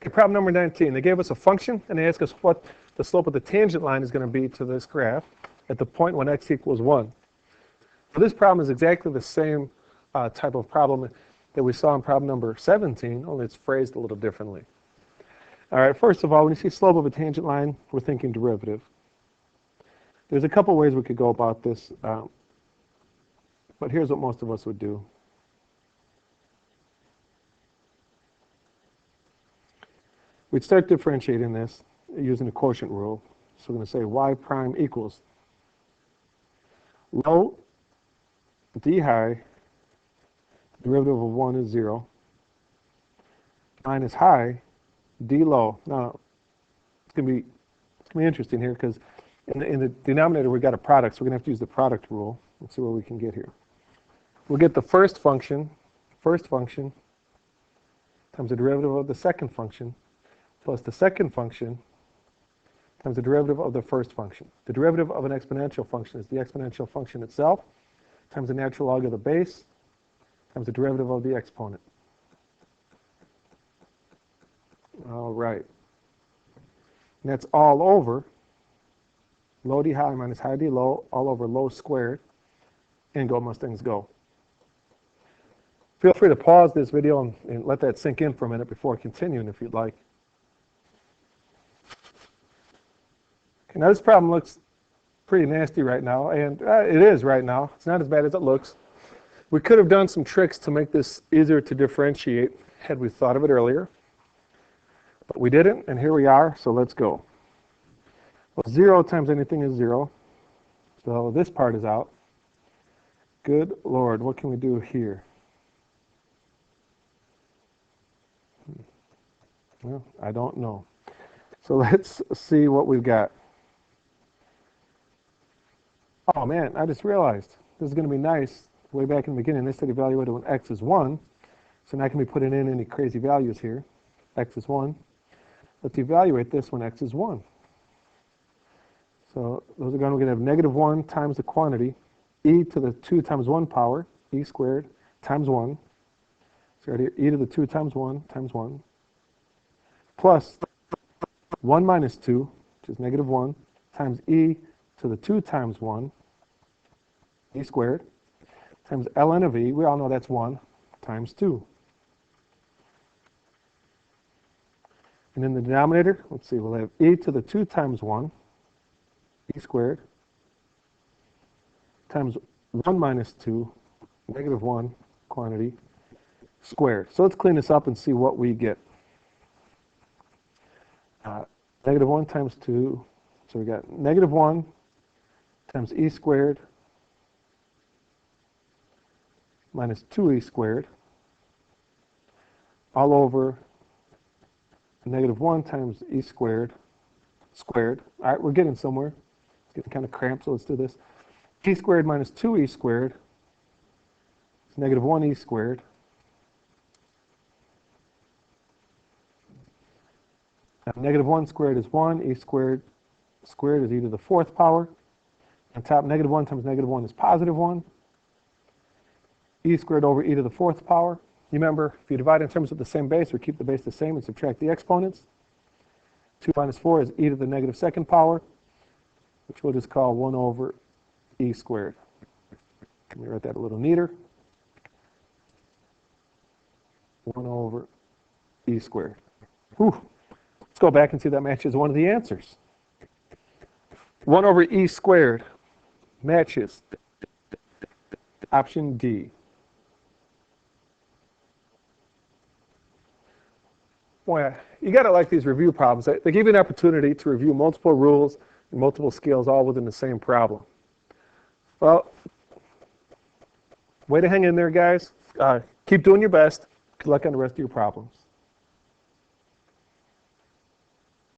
Okay, problem number 19. They gave us a function, and they asked us what the slope of the tangent line is going to be to this graph at the point when x equals 1. So this problem is exactly the same type of problem that we saw in problem number 17, only it's phrased a little differently. All right, first of all, when you see slope of a tangent line, we're thinking derivative. There's a couple ways we could go about this, but here's what most of us would do. We'd start differentiating this using the quotient rule. So we're going to say y prime equals low d high, derivative of 1 is 0, minus high d low. Now, it's going to be interesting here because in the denominator we've got a product, so we're going to have to use the product rule. Let's see what we can get here. We'll get the first function times the derivative of the second function plus the second function times the derivative of the first function. The derivative of an exponential function is the exponential function itself times the natural log of the base times the derivative of the exponent. All right. And that's all over low d high minus high d low, all over low squared, and go Mustangs go. Feel free to pause this video and let that sink in for a minute before continuing if you'd like. Okay, now this problem looks pretty nasty right now, and it is right now. It's not as bad as it looks. We could have done some tricks to make this easier to differentiate had we thought of it earlier, but we didn't, and here we are, so let's go. Well, 0 times anything is 0, so this part is out. Good Lord, what can we do here? Well, I don't know. So let's see what we've got. Oh man, I just realized this is going to be nice. Way back in the beginning, they said evaluate it when x is 1. So now I can be putting in any crazy values here. X is 1. Let's evaluate this when x is 1. So those are going to have negative 1 times the quantity, e to the 2 times 1 power, e squared, times 1. So right here, e to the 2 times 1 times 1. Plus 1 minus 2, which is negative 1, times e to the 2 times 1, e squared, times ln of e, we all know that's 1, times 2. And in the denominator, let's see, we'll have e to the 2 times 1, e squared, times 1 minus 2, negative 1 quantity, squared. So let's clean this up and see what we get. Negative 1 times 2, so we got negative 1 times e squared minus 2e squared all over negative 1 times e squared squared. All right, we're getting somewhere. It's getting kind of cramped, so let's do this. E squared minus 2e squared is negative 1e squared. Negative 1 squared is 1, e squared squared is e to the 4th power. On top, negative 1 times negative 1 is positive 1. E squared over e to the 4th power. You remember, if you divide in terms of the same base or keep the base the same and subtract the exponents, 2 minus 4 is e to the negative 2nd power, which we'll just call 1 over e squared. Let me write that a little neater. 1 over e squared. Whew. Let's go back and see if that matches one of the answers. 1 over e squared matches option D. Boy, you got to like these review problems. They give you an opportunity to review multiple rules and multiple scales all within the same problem. Well, way to hang in there, guys. Keep doing your best. Good luck on the rest of your problems.